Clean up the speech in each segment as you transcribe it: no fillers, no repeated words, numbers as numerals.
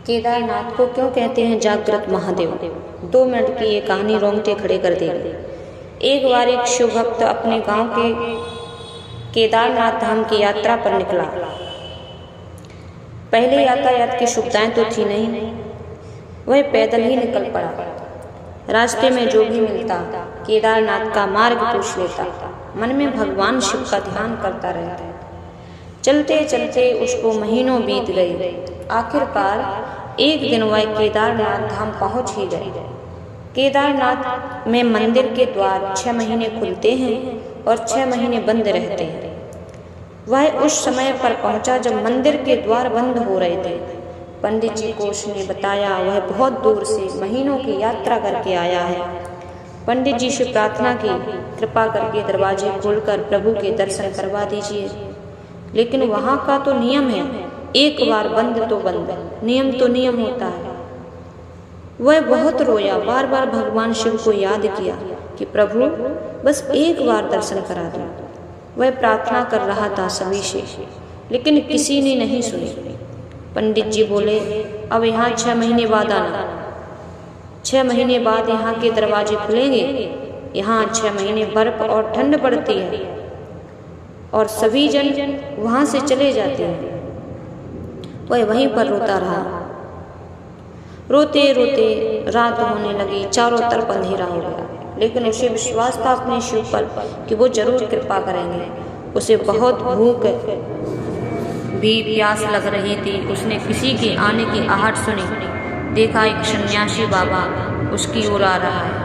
केदारनाथ को क्यों कहते हैं जागृत महादेव? 2 मिनट की ये कहानी रोंगटे खड़े कर देगी। एक बार एक शिव भक्त अपने गांव के केदारनाथ धाम की यात्रा पर निकला। पहले यातायात की सुविधाएं तो थी नहीं, वह पैदल ही निकल पड़ा। रास्ते में जो भी मिलता केदारनाथ का मार्ग पूछ लेता, मन में भगवान शिव का ध्यान करता रहता। चलते चलते उसको महीनों बीत गए। आखिरकार एक दिन वह केदारनाथ धाम पहुंच ही गए। केदारनाथ में मंदिर के द्वार 6 महीने खुलते हैं और 6 महीने बंद रहते हैं। वह उस समय पर पहुंचा जब मंदिर के द्वार बंद हो रहे थे। पंडित जी को उसने बताया वह बहुत दूर से महीनों की यात्रा करके आया है। पंडित जी से प्रार्थना की, कृपा करके दरवाजे खोलकर प्रभु के दर्शन करवा दीजिए। लेकिन वहाँ का तो नियम है, एक बार बंद तो बंद, नियम तो नियम होता है। वह बहुत रोया, बार बार भगवान शिव को याद किया कि प्रभु बस एक बार दर्शन करा दो। वह प्रार्थना कर रहा था सभी से, लेकिन किसी ने नहीं सुनी। पंडित जी बोले, अब यहाँ 6 महीने बाद आना। 6 महीने बाद यहाँ के दरवाजे खुलेंगे। यहाँ 6 महीने बर्फ और ठंड पड़ती है और सभी जन वहाँ से चले जाते हैं। वह वहीं पर रोता रहा। रोते रोते रात होने लगी, चारों तरफ अंधेरा हो गया। लेकिन उसे विश्वास था अपने शिव पर कि वो जरूर कृपा करेंगे। उसे बहुत भूख भी प्यास लग रही थी। उसने किसी के आने की आहट सुनी। देखा एक सन्यासी बाबा उसकी ओर आ रहा है।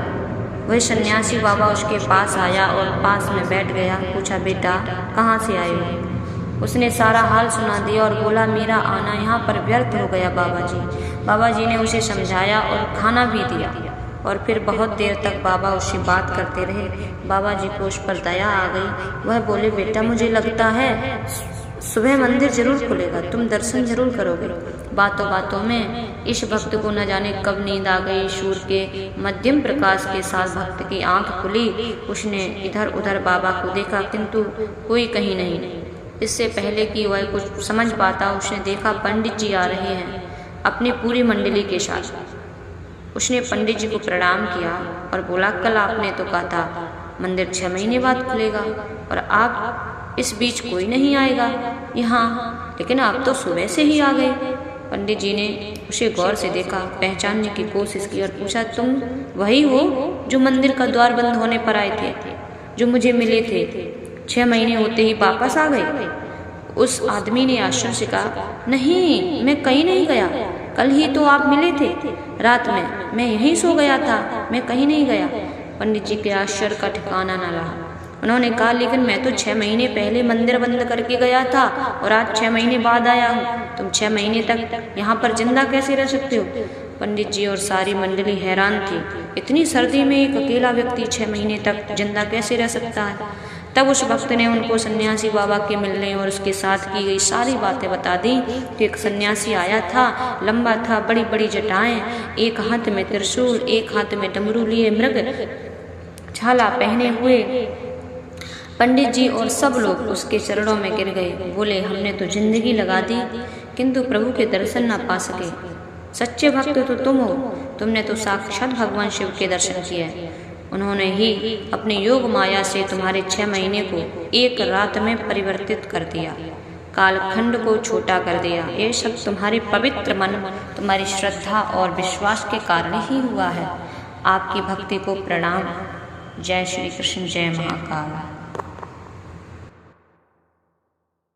वह सन्यासी बाबा उसके पास आया और पास में बैठ गया। पूछा, बेटा कहाँ से आए हो? उसने सारा हाल सुना दिया और बोला, मेरा आना यहाँ पर व्यर्थ हो गया बाबा जी। बाबा जी ने उसे समझाया और खाना भी दिया और फिर बहुत देर तक बाबा उससे बात करते रहे। बाबा जी को उस पर दया आ गई। वह बोले, बेटा मुझे लगता है सुबह मंदिर जरूर खुलेगा, तुम दर्शन जरूर करोगे। बातों बातों में इस भक्त को न जाने कब नींद आ गई। सूर्य के मध्यम प्रकाश के साथ भक्त की आंख खुली। उसने इधर उधर बाबा को देखा, किंतु कोई कहीं नहीं। इससे पहले कि वह कुछ समझ पाता, उसने देखा पंडित जी आ रहे हैं अपनी पूरी मंडली के साथ। उसने पंडित जी को प्रणाम किया और बोला, कल आपने तो कहा था मंदिर 6 महीने बाद खुलेगा और आप इस बीच कोई नहीं आएगा यहाँ, लेकिन आप तो सुबह से ही आ गए। पंडित जी ने उसे गौर से देखा, पहचानने की कोशिश की और पूछा, तुम वही हो जो मंदिर का द्वार बंद होने पर आए थे, जो मुझे मिले थे? 6 महीने होते ही वापस आ गए? उस आदमी ने आश्चर्य से कहा, नहीं मैं कहीं नहीं गया, कल ही तो आप मिले थे रात में, मैं यहीं सो गया था, मैं कहीं नहीं गया। पंडित जी के आश्चर्य का ठिकाना न रहा। उन्होंने कहा, लेकिन मैं तो 6 महीने पहले मंदिर बंद करके गया था और आज 6 महीने बाद आया हूँ। तुम 6 महीने तक यहाँ पर जिंदा कैसे रह सकते हो? पंडित जी और सारी मंडली हैरान थी। इतनी सर्दी में एक अकेला व्यक्ति 6 महीने तक जिंदा कैसे रह सकता है? तब उस भक्त ने उनको सन्यासी बाबा के मिलने और उसके साथ की गई सारी बातें बता दी कि एक सन्यासी आया था, लंबा था, बड़ी बड़ी जटाएं, एक हाथ में त्रिशूल, एक हाथ में डमरू लिए, मृग छाला पहने हुए। पंडित जी और सब लोग उसके चरणों में गिर गए। बोले, हमने तो जिंदगी लगा दी किंतु प्रभु के दर्शन न पा सके। सच्चे भक्त तो तुम हो, तुमने तो साक्षात भगवान शिव के दर्शन किए। उन्होंने ही अपनी योग माया से तुम्हारे 6 महीने को एक रात में परिवर्तित कर दिया, कालखंड को छोटा कर दिया। ये सब तुम्हारे पवित्र मन, तुम्हारी श्रद्धा और विश्वास के कारण ही हुआ है। आपकी भक्ति को प्रणाम। जय श्री कृष्ण, जय महाकाल।